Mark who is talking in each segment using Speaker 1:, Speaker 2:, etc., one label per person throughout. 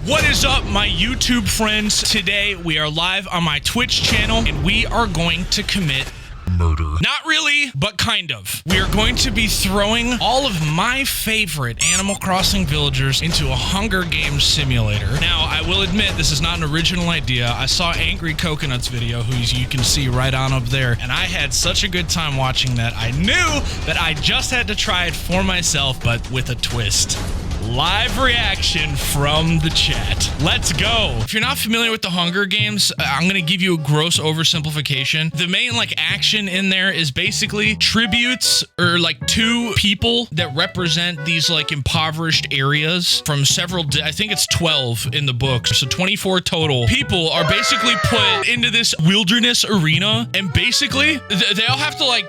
Speaker 1: What is up, my YouTube friends? Today we are live on my Twitch channel and we are going to commit murder. Not really, but kind of. We are going to be throwing all of my favorite Animal Crossing villagers into a Hunger Games simulator. Now, I will admit this is not an original idea. I saw Angry Coconut's video, who you can see right on up there, and I had such a good time watching that. I knew that I just had to try it for myself, but with a twist. Live reaction from the chat. Let's go. If you're not familiar with the Hunger Games, I'm going to give you a gross oversimplification. The main action in there is basically tributes or two people that represent these impoverished areas from several, I think it's 12 in the book. So 24 total people are basically put into this wilderness arena, and basically they all have to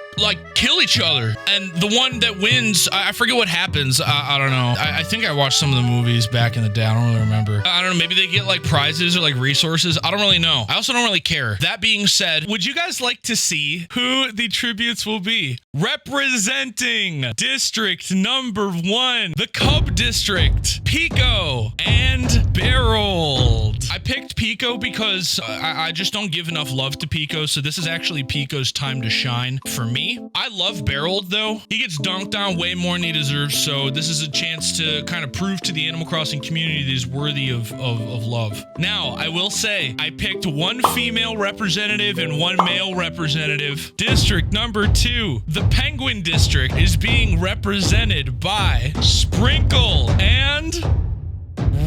Speaker 1: kill each other. And the one that wins, I forget what happens. I don't know. I think I watched some of the movies back in the day. I don't really remember. I don't know. Maybe they get prizes or resources. I don't really know. I also don't really care. That being said, would you guys like to see who the tributes will be? Representing District Number 1, the Cub District, Pico and Berold. I picked Pico because I just don't give enough love to Pico, so this is actually Pico's time to shine for me. I love Berold though. He gets dunked on way more than he deserves, so this is a chance to kind of prove to the Animal Crossing community that he's worthy of love. Now, I will say, I picked one female representative and one male representative. District Number 2, the Penguin District, is being represented by Sprinkle and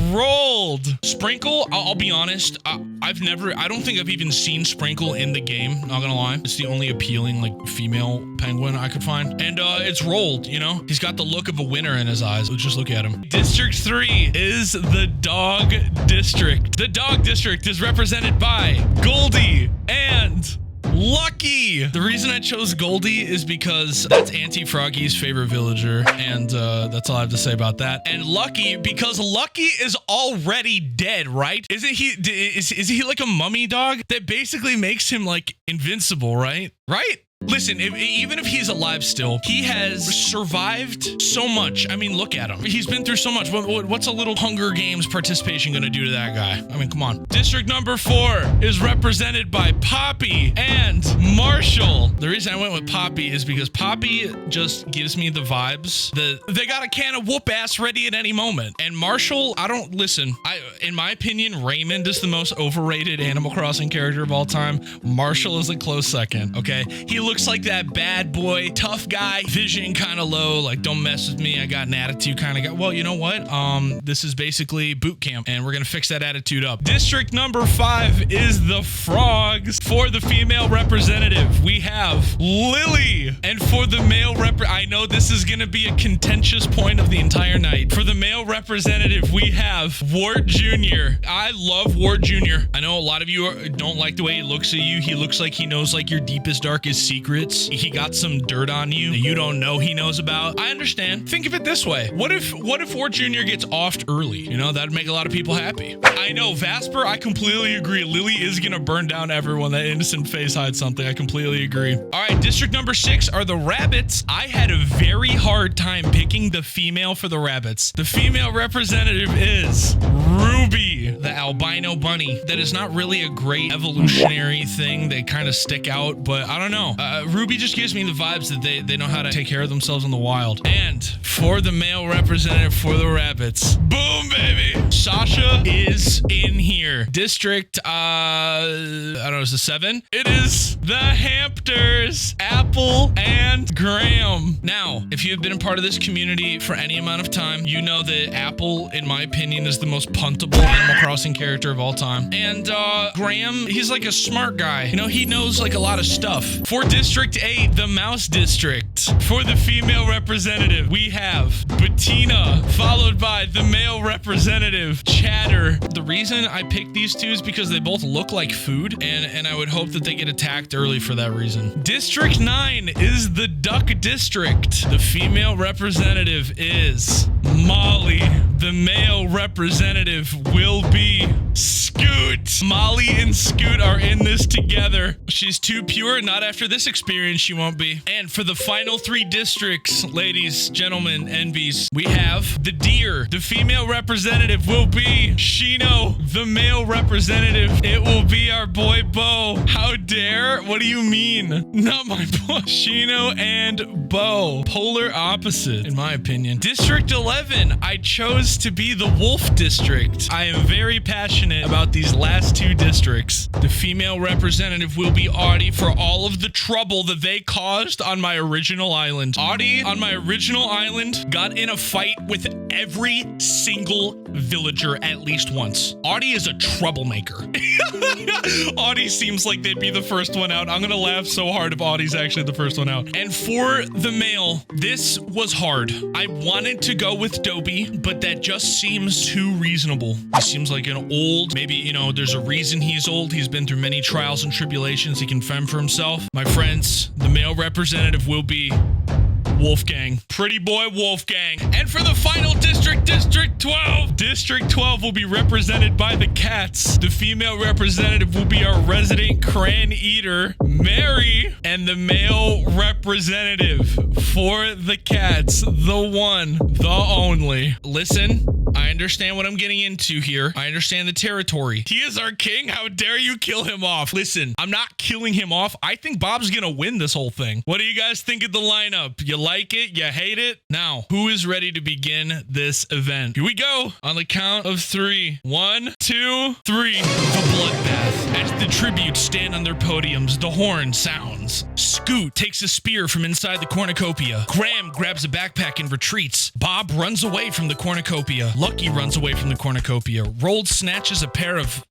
Speaker 1: Rolled. Sprinkle, I'll be honest, I don't think I've even seen Sprinkle in the game, not gonna lie. It's the only appealing female penguin I could find. And it's Rolled, you know? He's got the look of a winner in his eyes. Let's just look at him. District 3 is the Dog District. The Dog District is represented by Goldie and Lucky. The reason I chose Goldie is because that's Auntie Froggy's favorite villager, and that's all I have to say about that. And Lucky, because Lucky is already dead, right? Isn't he? Is he like a mummy dog that basically makes him invincible, right? Right? Listen, even if he's alive still, he has survived so much. I mean, look at him. He's been through so much. What's a little Hunger Games participation going to do to that guy? I mean, come on. District Number 4 is represented by Poppy and Marshall. The reason I went with Poppy is because Poppy just gives me the vibes that they got a can of whoop ass ready at any moment. And Marshall, in my opinion, Raymond is the most overrated Animal Crossing character of all time. Marshall is a close second, okay? He looks like that bad boy, tough guy, vision kind of low, don't mess with me, I got an attitude kind of guy. Well, you know what? This is basically boot camp, and we're gonna fix that attitude up. District Number 5 is the Frogs. For the female representative, we have Lily. And for the male I know this is gonna be a contentious point of the entire night. For the male representative, we have Wart Jr. I love Wart Jr. I know a lot of you don't like the way he looks at you. He looks like he knows your deepest, darkest secrets. He got some dirt on you that you don't know he knows about. I understand. Think of it this way. What if Wart Jr. gets offed early? You know, that'd make a lot of people happy. I know, Vasper, I completely agree. Lily is gonna burn down everyone. That innocent face hides something. I completely agree. All right, District Number 6 are the rabbits. I had a very hard time picking the female for the rabbits. The female representative is Ruby, the albino bunny. That is not really a great evolutionary thing. They kind of stick out, but I don't know. Ruby just gives me the vibes that they know how to take care of themselves in the wild. And for the male representative for the rabbits, boom, baby, Sasha is in here. District, I don't know, is it 7? It is the Hampters, Apple and Graham. Now, if you've been a part of this community for any amount of time, you know that Apple, in my opinion, is the most puntable Animal Crossing character of all time. And Graham, he's a smart guy. You know, he knows a lot of stuff. For District 8, the Mouse District, for the female representative, we have Bettina, followed by the male representative, Chatter. The reason I picked these two is because they both look like food, and I would hope that they get attacked early for that reason. District 9 is the Duck District. The female representative is Molly. The male representative will be Scoot. Molly and Scoot are in this together. She's too pure. Not after this experience, she won't be. And for the final 3 districts, ladies, gentlemen, envies, we have the deer. The female representative will be Shino. The male representative, it will be our boy Bo. How dare? What do you mean? Not my boy. Shino and Bo. Polar opposite, in my opinion. District 11, I chose to be the wolf district. I am very passionate about these last 2 districts. The female representative will be Audie for all of the trouble that they caused on my original island. Audie, on my original island, got in a fight with every single villager at least once. Audie is a troublemaker. Audie seems like they'd be the first one out. I'm gonna laugh so hard if Audie's actually the first one out. And for the male, this was hard. I wanted to go with Dobie, but that just seems too reasonable. He seems like an old, maybe, you know, there's a reason he's old. He's been through many trials and tribulations. He can fend for himself. My friends, the male representative will be Wolfgang. Pretty boy Wolfgang. And for the final district, District 12. District 12 will be represented by the cats. The female representative will be our resident cran eater, Mary. And the male representative for the cats, the one, the only. Listen, I understand what I'm getting into here. I understand the territory. He is our king. How dare you kill him off? Listen, I'm not killing him off. I think Bob's gonna win this whole thing. What do you guys think of the lineup? You like it? You hate it? Now, who is ready to begin this event? Here we go. On the count of 3. 1, 2, 3. The bloodbath. As the tributes stand on their podiums, the horn sounds. Scoot takes a spear from inside the cornucopia. Graham grabs a backpack and retreats. Bob runs away from the cornucopia. Lucky runs away from the cornucopia. Rolled snatches a pair of...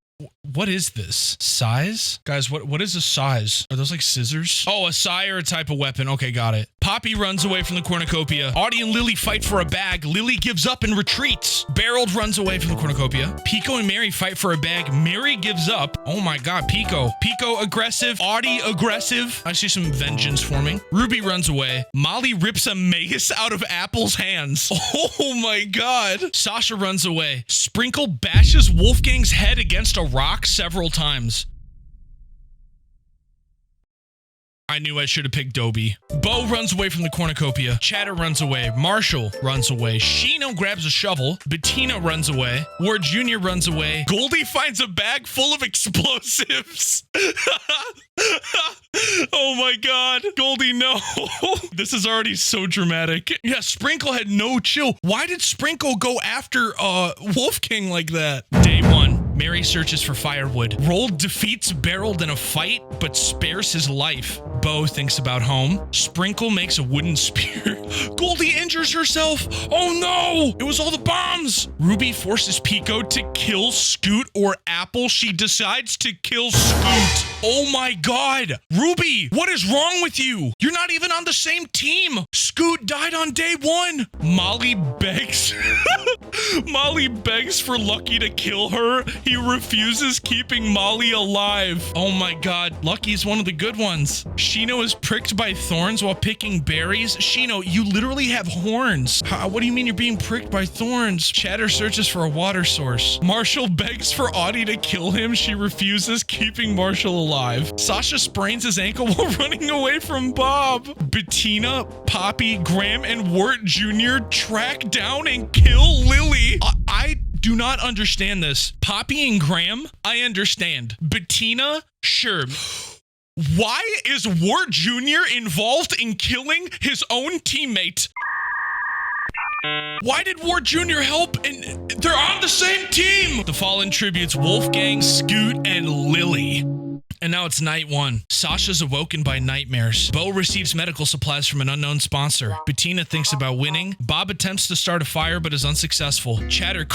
Speaker 1: What is this? Size? Guys, what is a size? Are those like scissors? Oh, a sire type of weapon. Okay, got it. Poppy runs away from the cornucopia. Audie and Lily fight for a bag. Lily gives up and retreats. Beryl runs away from the cornucopia. Pico and Mary fight for a bag. Mary gives up. Oh my god, Pico. Pico aggressive. Audie aggressive. I see some vengeance forming. Ruby runs away. Molly rips a mace out of Apple's hands. Oh my god. Sasha runs away. Sprinkle bashes Wolfgang's head against a rock several times. I knew I should have picked Dobie. Bo runs away from the cornucopia. Chatter runs away. Marshall runs away. Shino grabs a shovel. Bettina runs away. Ward Jr. runs away. Goldie finds a bag full of explosives. Oh my god. Goldie, no. This is already so dramatic. Yeah, Sprinkle had no chill. Why did Sprinkle go after Wolfgang like that? Day 1. Mary searches for firewood. Rold defeats Beryl in a fight, but spares his life. Bo thinks about home. Sprinkle makes a wooden spear. Goldie injures herself. Oh no! It was all the bombs! Ruby forces Pico to kill Scoot or Apple. She decides to kill Scoot. Oh my god! Ruby, what is wrong with you? You're not even on the same team! Scoot died on day 1! Molly begs... Molly begs for Lucky to kill her. He refuses, keeping Molly alive. Oh my god, Lucky's one of the good ones. Shino is pricked by thorns while picking berries. Shino, you literally have horns. What do you mean you're being pricked by thorns? Chatter searches for a water source. Marshall begs for Audie to kill him. She refuses, keeping Marshall alive. Sasha sprains his ankle while running away from Bob. Bettina, Poppy, Graham, and Wart Jr. track down and kill Lily. I do not understand this. Poppy and Graham, I understand. Bettina, sure. Why is Wart Jr. involved in killing his own teammate? Why did Wart Jr. help? And they're on the same team! The fallen tributes Wolfgang, Scoot, and Lily. And now it's night 1. Sasha's awoken by nightmares. Bo receives medical supplies from an unknown sponsor. Bettina thinks about winning. Bob attempts to start a fire but is unsuccessful. Chatter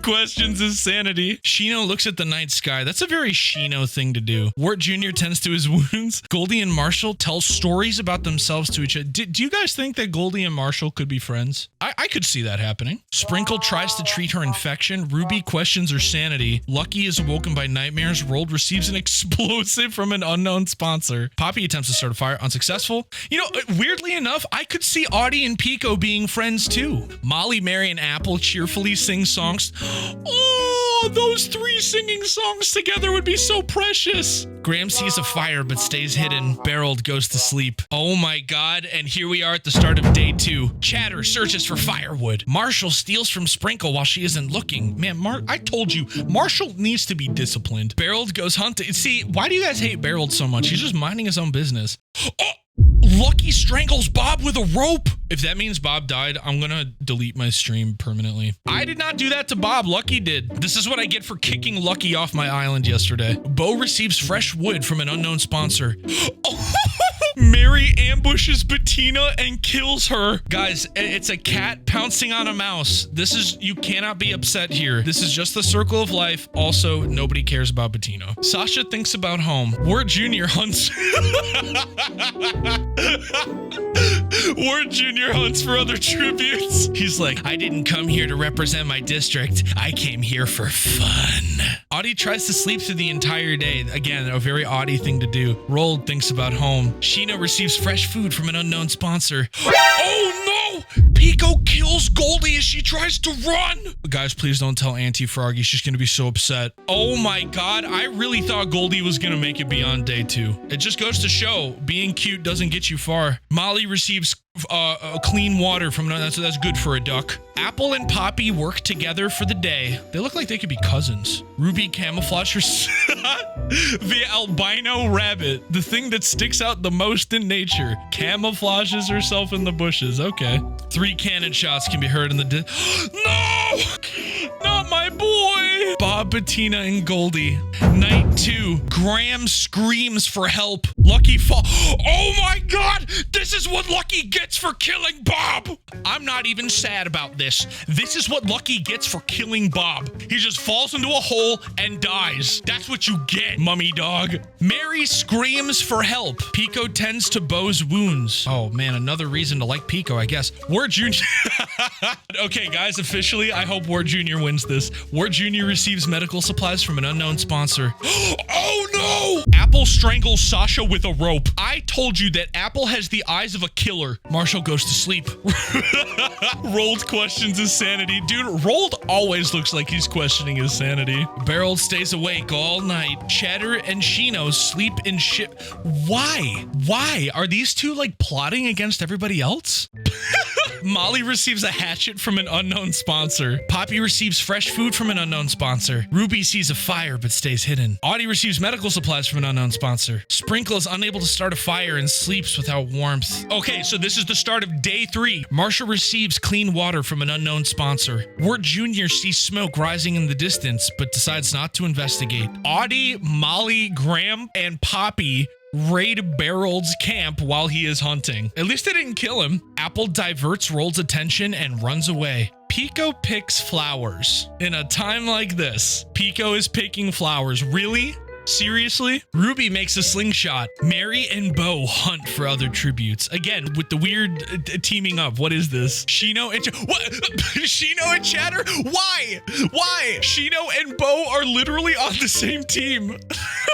Speaker 1: questions his sanity. Shino looks at the night sky. That's a very Shino thing to do. Wart Jr. tends to his wounds. Goldie and Marshall tell stories about themselves to each other. Do you guys think that Goldie and Marshall could be friends? I could see that happening. Sprinkle tries to treat her infection. Ruby questions her sanity. Lucky is awoken by nightmares. Rold receives an explosive from an unknown sponsor. Poppy attempts to start a fire, unsuccessful. You know, weirdly enough, I could see Audie and Pico being friends too. Molly, Mary, and Apple cheerfully sing songs. Oh, Oh, those three singing songs together would be so precious. Graham sees a fire but stays hidden. Beryl goes to sleep. Oh my god, and here we are at the start of day 2. Chatter searches for firewood. Marshall steals from Sprinkle while she isn't looking. Man, I told you, Marshall needs to be disciplined. Beryl goes hunting. See, why do you guys hate Beryl so much? He's just minding his own business. Oh! Lucky strangles Bob with a rope. If that means Bob died, I'm gonna delete my stream permanently. I did not do that to Bob. Lucky did. This is what I get for kicking Lucky off my island yesterday. Bo receives fresh wood from an unknown sponsor. Oh, Mary ambushes Bettina and kills her. Guys, it's a cat pouncing on a mouse. You cannot be upset here. This is just the circle of life. Also, nobody cares about Bettina. Sasha thinks about home. Ward Jr. hunts. Ward Jr. hunts for other tributes. He's like, I didn't come here to represent my district. I came here for fun. Audie tries to sleep through the entire day. Again, a very Audie thing to do. Roald thinks about home. Sheena receives fresh food from an unknown sponsor. Oh no! Pico kills Goldie as she tries to run. Guys, please don't tell Auntie Froggy. She's going to be so upset. Oh my god, I really thought Goldie was going to make it beyond day 2. It just goes to show being cute doesn't get you far. Molly receives clean water from that's good for a duck. Apple and Poppy work together for the day. They look like they could be cousins. Ruby camouflages the albino rabbit, the thing that sticks out the most in nature, camouflages herself in the bushes. Okay. 3 cannon shots can be heard in the No! Not my boy! Bob, Bettina, and Goldie. Night 2. Graham screams for help. Lucky fall. Oh my god! This is what Lucky gets for killing Bob! I'm not even sad about this. This is what Lucky gets for killing Bob. He just falls into a hole and dies. That's what you get, mummy dog. Mary screams for help. Pico tends to Bo's wounds. Oh man, another reason to like Pico, I guess. Ward Jr. Okay, guys, officially, I hope Ward Jr. wins this. Ward Jr. receives medical supplies from an unknown sponsor. Oh no! Apple strangles Sasha with a rope. I told you that Apple has the eyes of a killer. Marshall goes to sleep. Roald questions his sanity. Dude, Roald always looks like he's questioning his sanity. Beryl stays awake all night. Chatter and Shino sleep in shit. Why? Why? Are these two like plotting against everybody else? Molly receives a hatchet from an unknown sponsor. Poppy receives fresh food from an unknown sponsor. Ruby sees a fire but stays hidden. Audie receives medical supplies from an unknown sponsor. Sprinkle is unable to start a fire and sleeps without warmth. Okay, so this is the start of day 3. Marshall receives clean water from an unknown sponsor. Ward Jr. sees smoke rising in the distance but decides not to investigate. Audie, Molly, Graham, and Poppy raid Beryl's camp while he is hunting. At least they didn't kill him. Apple diverts Roald's attention and runs away. Pico picks flowers. In a time like this, Pico is picking flowers. Really? Seriously? Ruby makes a slingshot. Mary and Bo hunt for other tributes. Again, with the weird teaming up. What is this? Shino and what? Shino and Chatter? Why? Why? Shino and Bo are literally on the same team.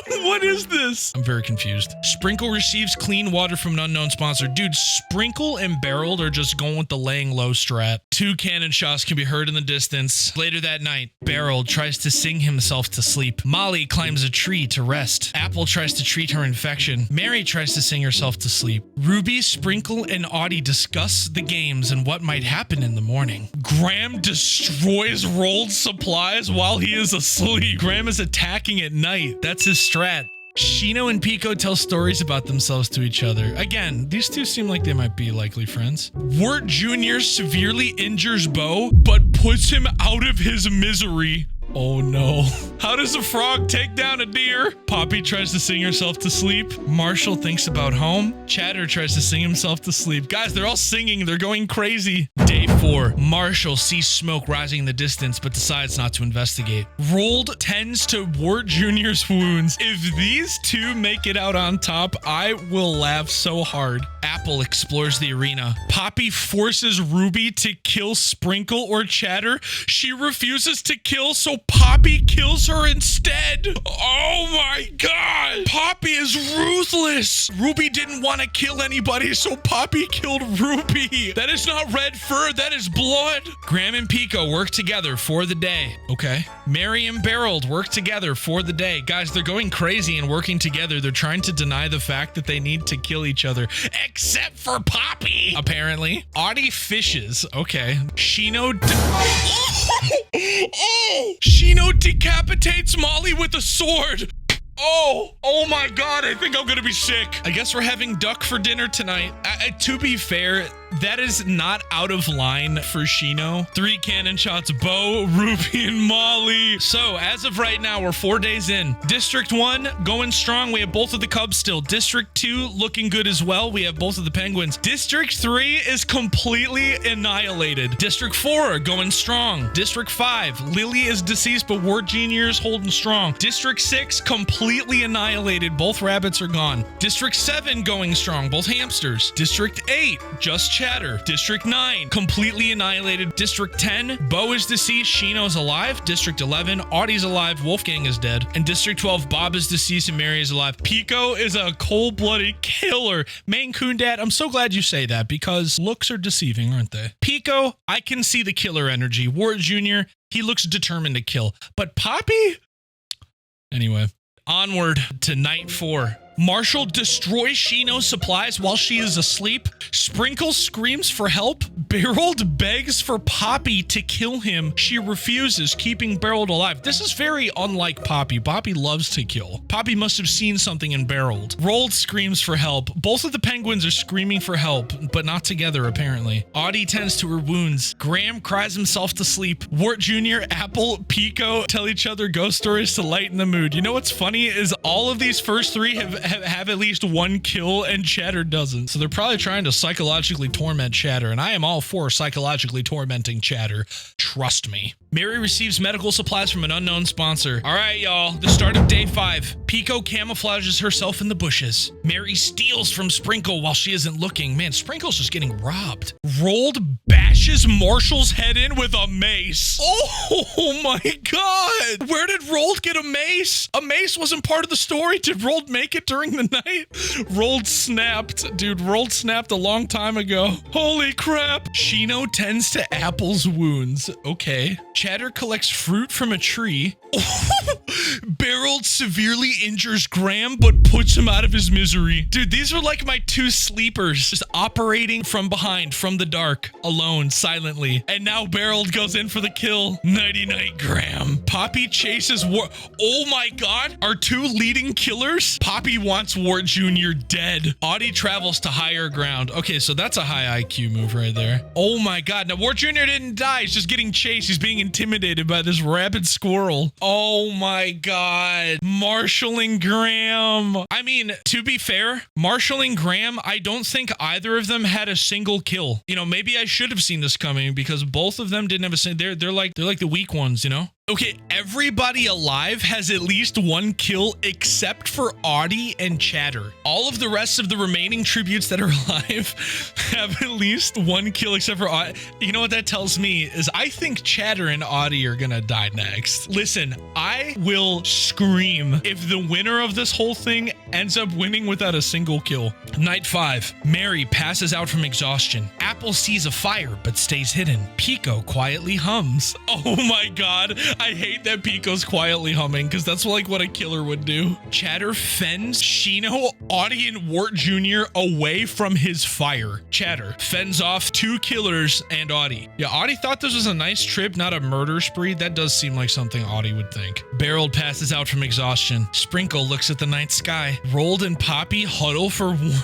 Speaker 1: What is this? I'm very confused. Sprinkle receives clean water from an unknown sponsor. Dude, Sprinkle and Beryl are just going with the laying low strat. 2 cannon shots can be heard in the distance. Later that night, Beryl tries to sing himself to sleep. Molly climbs a tree to rest. Apple tries to treat her infection. Mary tries to sing herself to sleep. Ruby, Sprinkle, and Audie discuss the games and what might happen in the morning. Graham destroys Roald's supplies while he is asleep. Graham is attacking at night. That's his strat. Shino and Pico tell stories about themselves to each other. Again, these two seem like they might be likely friends. Wirt Jr. severely injures Bo, but puts him out of his misery. Oh no. How does a frog take down a deer? Poppy tries to sing herself to sleep. Marshall thinks about home. Chatter tries to sing himself to sleep. Guys, they're all singing. They're going crazy. Day 4. Marshall sees smoke rising in the distance, but decides not to investigate. Roald tends to Wirt Jr.'s wounds. If these two make it out on top, I will laugh so hard. Apple explores the arena. Poppy forces Ruby to kill Sprinkle or Chatter. She refuses to kill, so Poppy kills her instead. Oh my god. Poppy is ruthless. Ruby didn't want to kill anybody, so Poppy killed Ruby. That is not red fur. That That is blood. Graham and Pico work together for the day. Okay. Mary and Beryl work together for the day. Guys, they're going crazy and working together. They're trying to deny the fact that they need to kill each other. Except for Poppy, apparently. Audie fishes. Okay. Shino... Shino decapitates Molly with a sword. Oh my God, I think I'm gonna be sick. I guess we're having duck for dinner tonight. To be fair, that is not out of line for Shino. 3 cannon shots, Bo, Ruby, and Molly. So as of right now, we're 4 days in. District 1 going strong. We have both of the Cubs still. District 2 looking good as well. We have both of the Penguins. District 3 is completely annihilated. District 4 going strong. District 5, Lily is deceased, but Ward Jr. is holding strong. District 6 completely annihilated. Both rabbits are gone. District 7 going strong. Both hamsters. District 8, just Chatter. District 9, completely annihilated. District 10, Bo is deceased, Shino's alive. District 11, Audie's alive, Wolfgang is dead. And District 12, Bob is deceased and Mary is alive. Pico is a cold-blooded killer. Maine Coon Dad, I'm so glad you say that because looks are deceiving, aren't they? Pico, I can see the killer energy. Ward Jr., he looks determined to kill. But Poppy? Anyway, onward to night 4. Marshall destroys Shino's supplies while she is asleep. Sprinkle screams for help. Beryl begs for Poppy to kill him. She refuses, keeping Beryl alive. This is very unlike Poppy. Poppy loves to kill. Poppy must have seen something in Beryl. Rold screams for help. Both of the penguins are screaming for help, but not together apparently. Audie tends to her wounds. Graham cries himself to sleep. Wart Jr., Apple, Pico tell each other ghost stories to lighten the mood. You know what's funny is all of these first 3 have at least 1 kill and Chatter doesn't. So they're probably trying to psychologically torment Chatter, and I am all for psychologically tormenting Chatter. Trust me. Mary receives medical supplies from an unknown sponsor. All right, y'all. The start of day 5. Pico camouflages herself in the bushes. Mary steals from Sprinkle while she isn't looking. Man, Sprinkle's just getting robbed. Rold bashes Marshall's head in with a mace. Oh my God. Where did Rold get a mace? A mace wasn't part of the story. Did Rold make it during the night? Rold snapped. Dude, Rold snapped a long time ago. Holy crap. Shino tends to Apple's wounds. Okay. Chatter collects fruit from a tree. Beryl severely injures Graham, but puts him out of his misery. Dude, these are like my 2 sleepers, just operating from behind, from the dark, alone, silently. And now Beryl goes in for the kill. Nighty-night, Graham. Poppy chases Wart. Oh my God, our 2 leading killers? Poppy wants Wart Jr. dead. Audie travels to higher ground. Okay, so that's a high IQ move right there. Oh my God, now Wart Jr. didn't die. He's just getting chased. He's being intimidated by this rabid squirrel. Oh my God. Marshall and Graham. I mean, to be fair, Marshall and Graham, I don't think either of them had a single kill. You know, maybe I should have seen this coming because both of them didn't have a single. They're like the weak ones, you know? Okay, everybody alive has at least 1 kill except for Audie and Chatter. All of the rest of the remaining tributes that are alive have at least 1 kill except for Audie. You know what that tells me is I think Chatter and Audie are gonna die next. Listen, I will scream if the winner of this whole thing ends up winning without a single kill. Night 5. Mary passes out from exhaustion. Apple sees a fire but stays hidden. Pico quietly hums. Oh my God. I hate that Pico's quietly humming because that's like what a killer would do. Chatter fends Shino, Audie, and Wart Jr. away from his fire. Chatter fends off 2 killers and Audie. Yeah, Audie thought this was a nice trip, not a murder spree. That does seem like something Audie would think. Beryl passes out from exhaustion. Sprinkle looks at the night sky. Rold and Poppy huddle for warmth.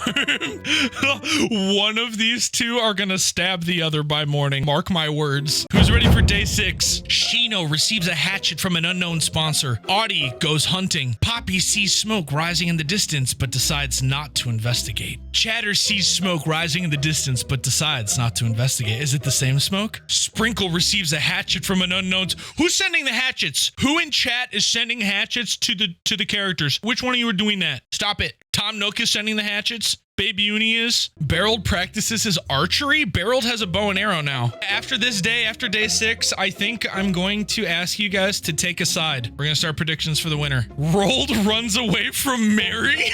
Speaker 1: One of these 2 are gonna stab the other by morning. Mark my words. Who's ready for day 6? Shino receives a hatchet from an unknown sponsor. Audie goes hunting. Poppy sees smoke rising in the distance, but decides not to investigate. Chatter sees smoke rising in the distance, but decides not to investigate. Is it the same smoke? Sprinkle receives a hatchet from an unknown. Who's sending the hatchets? Who in chat is sending hatchets to the characters? Which one of you are doing that? Stop it. Tom Nook is sending the hatchets. Baby Uni is. Beryl practices his archery. Beryl has a bow and arrow now. After this day, after day 6, I think I'm going to ask you guys to take a side. We're gonna start predictions for the winner. Rold runs away from Mary.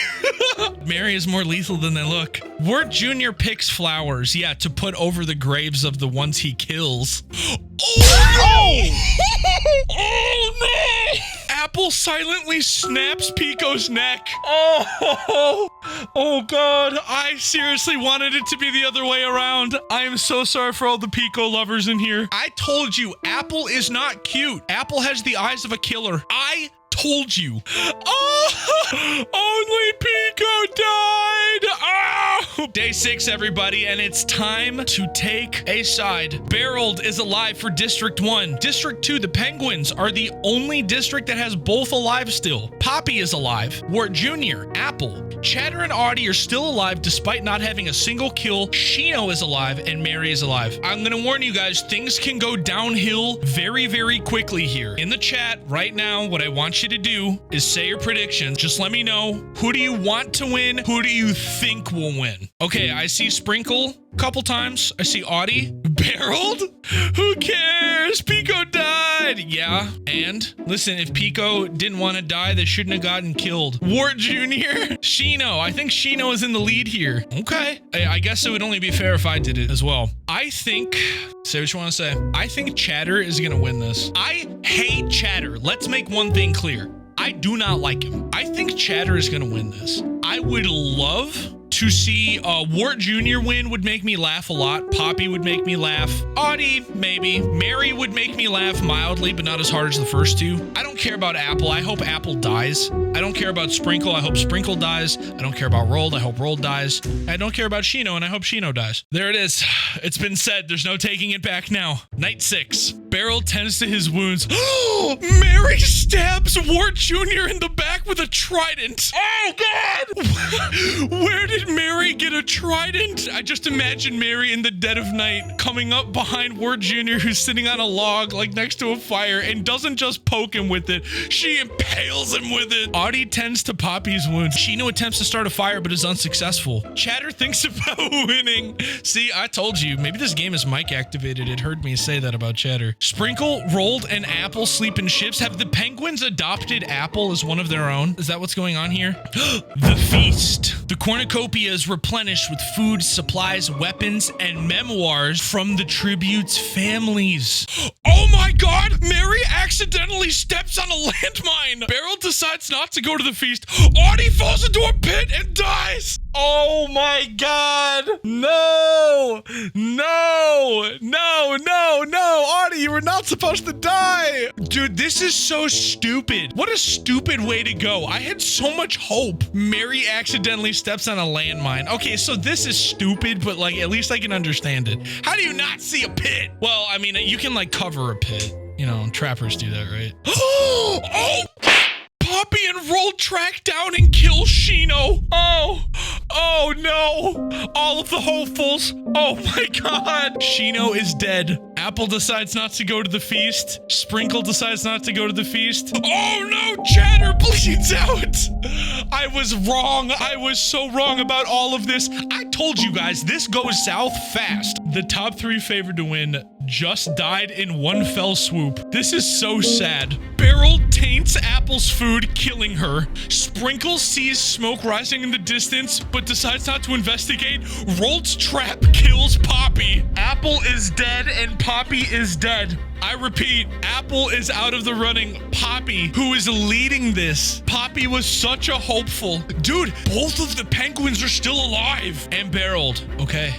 Speaker 1: Mary is more lethal than they look. Wart Jr. picks flowers, yeah, to put over the graves of the ones he kills. Oh! Oh no! Apple silently snaps Pico's neck. Oh God. I seriously wanted it to be the other way around. I am so sorry for all the Pico lovers in here. I told you, Apple is not cute. Apple has the eyes of a killer. I told you. Oh, only Pico died. Oh. Day 6, everybody, and it's time to take a side. Barreled is alive for District 1. District 2, the Penguins are the only district that has both alive still. Poppy is alive. Wart Jr., Apple, Chatter, and Audie are still alive despite not having a single kill. Shino is alive, and Mary is alive. I'm gonna warn you guys, things can go downhill very, very quickly here. In the chat right now, what I want you to do is say your predictions. Just let me know, who do you want to win? Who do you think will win? Okay, I see Sprinkle a couple times. I see Audie. Barreled? Who cares? Pico died. Yeah, and listen, if Pico didn't want to die, they shouldn't have gotten killed. Wart Jr. Shino. I think Shino is in the lead here. Okay. I guess it would only be fair if I did it as well. I think, say what you want to say. I think Chatter is going to win this. I hate Chatter. Let's make one thing clear. I do not like him. I think Chatter is going to win this. I would love to see Wart Jr. win. Would make me laugh a lot. Poppy would make me laugh. Audie, maybe. Mary would make me laugh mildly, but not as hard as the first two. I don't care about Apple. I hope Apple dies. I don't care about Sprinkle. I hope Sprinkle dies. I don't care about Rolled. I hope Rolled dies. I don't care about Shino, and I hope Shino dies. There it is. It's been said. There's no taking it back now. Night 6. Barrel tends to his wounds. Mary stabs Wart Jr. in the back with a trident. Oh, God! Where did Mary get a trident? I just imagine Mary in the dead of night coming up behind Wart Jr. who's sitting on a log like next to a fire and doesn't just poke him with it. She impales him with it. Audie tends to Poppy's wounds. Shino attempts to start a fire but is unsuccessful. Chatter thinks about winning. See, I told you. Maybe this game is mic activated. It heard me say that about Chatter. Sprinkle, Rolled, and Apple sleep in ships. Have the Penguins adopted Apple as one of their own? Is that what's going on here? The feast. The cornucopia is replenished with food, supplies, weapons, and memoirs from the tribute's families. Oh my God! Mary accidentally steps on a landmine. Barrel decides not to go to the feast. Audie falls into a pit and dies. Oh my God! No! No! No! No! No! Audie, you were not supposed to die! Dude, this is so stupid. What a stupid way to go. I had so much hope. Mary accidentally steps on a landmine. Okay, so this is stupid, but like, at least I can understand it. How do you not see a pit? Well, I mean, you can like cover a pit. You know, trappers do that, right? Oh! Poppy and Rolled track down and kill Shino. Oh no. All of the hopefuls. Oh my God. Shino is dead. Apple decides not to go to the feast. Sprinkle decides not to go to the feast. Oh no, Chatter bleeds out. I was wrong. I was so wrong about all of this. I told you guys, this goes south fast. The top 3 favored to win just died in one fell swoop. This is so sad. Barrel taints Apple's food, killing her. Sprinkle sees smoke rising in the distance, but decides not to investigate. Rolled's trap kills Poppy. Apple is dead and Poppy is dead. I repeat, Apple is out of the running. Poppy, who is leading this. Poppy was such a hopeful. Dude, both of the Penguins are still alive. And Barreled. Okay.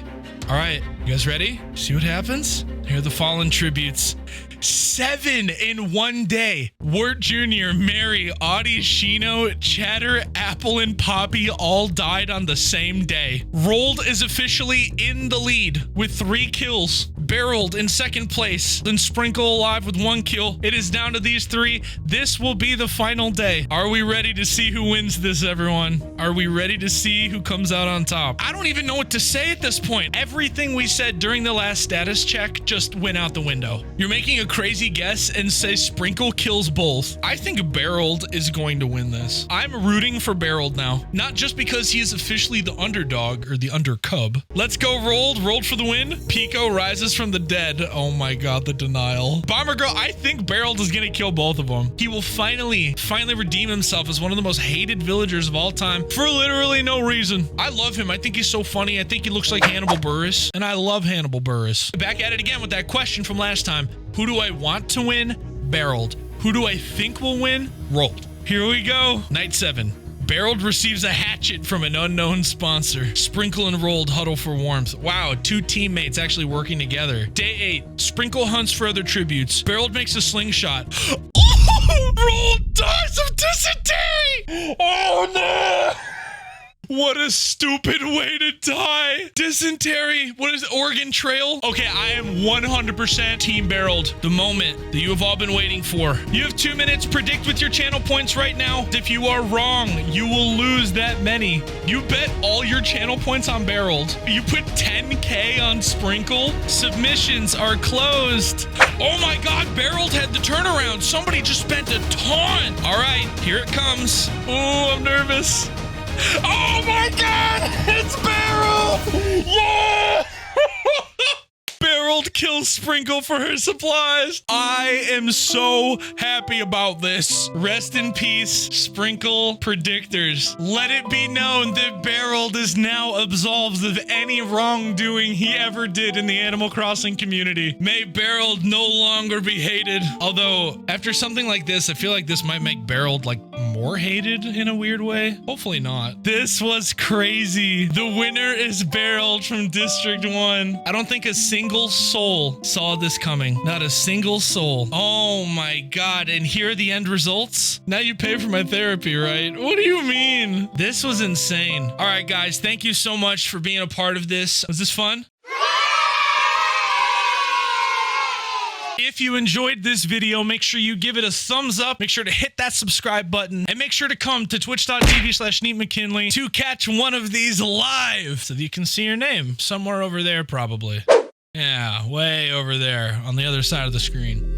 Speaker 1: All right. You guys ready? See what happens? Here are the fallen tributes. 7 in one day. Wart Jr., Mary, Audie, Shino, Chatter, Apple, and Poppy all died on the same day. Rolled is officially in the lead with 3 kills. Barreled in second place. Then Sprinkle alive with 1 kill. It is down to these 3. This will be the final day. Are we ready to see who wins this, everyone? Are we ready to see who comes out on top? I don't even know what to say at this point. Everything we said during the last status check just went out the window. You're making a crazy guess and say Sprinkle kills both. I think Barreled is going to win this. I'm rooting for Barreled now. Not just because he is officially the underdog or the undercub. Let's go Rolled. Rolled for the win. Pico rises from the dead. Oh my god, the denial. Bomber Girl, I think Beryl is gonna kill both of them. He will finally redeem himself as one of the most hated villagers of all time for literally no reason. I love him. I think he's so funny. I think he looks like Hannibal Buress, and I love Hannibal Buress. Back at it again with that question from last time. Who do I want to win? Barreled. Who do I think will win? Rolled. Here we go. Night 7. Barreled receives a hatchet from an unknown sponsor. Sprinkle and Rolled huddle for warmth. Wow, 2 teammates actually working together. Day 8. Sprinkle hunts for other tributes. Barreled makes a slingshot. Oh, Rolled dies of dysentery! Oh no! What a stupid way to die. Dysentery. What is it? Oregon Trail? Okay, I am 100% Team Barreled. The moment that you have all been waiting for. You have 2 minutes. Predict with your channel points right now. If you are wrong, you will lose that many. You bet all your channel points on Barreled. You put 10K on Sprinkle. Submissions are closed. Oh my god, Barreled had the turnaround. Somebody just spent a ton. All right, here it comes. Oh, I'm nervous. Oh my god! It's Beryl! Yeah! Barreled kills Sprinkle for her supplies. I am so happy about this. Rest in peace, Sprinkle predictors. Let it be known that Barreled is now absolved of any wrongdoing he ever did in the Animal Crossing community. May Barreled no longer be hated. Although, after something like this, I feel like this might make Barreled, like, more hated in a weird way. Hopefully not. This was crazy. The winner is Barreled from District 1. I don't think a single soul saw this coming. Not a single soul. Oh my god. And here are the end results. Now you pay for my therapy, right? What do you mean? This was insane. All right, guys. Thank you so much for being a part of this. Was this fun? If you enjoyed this video, make sure you give it a thumbs up. Make sure to hit that subscribe button and make sure to come to twitch.tv/NeatMcKinley to catch one of these live so that you can see your name somewhere over there, probably. Yeah, way over there on the other side of the screen.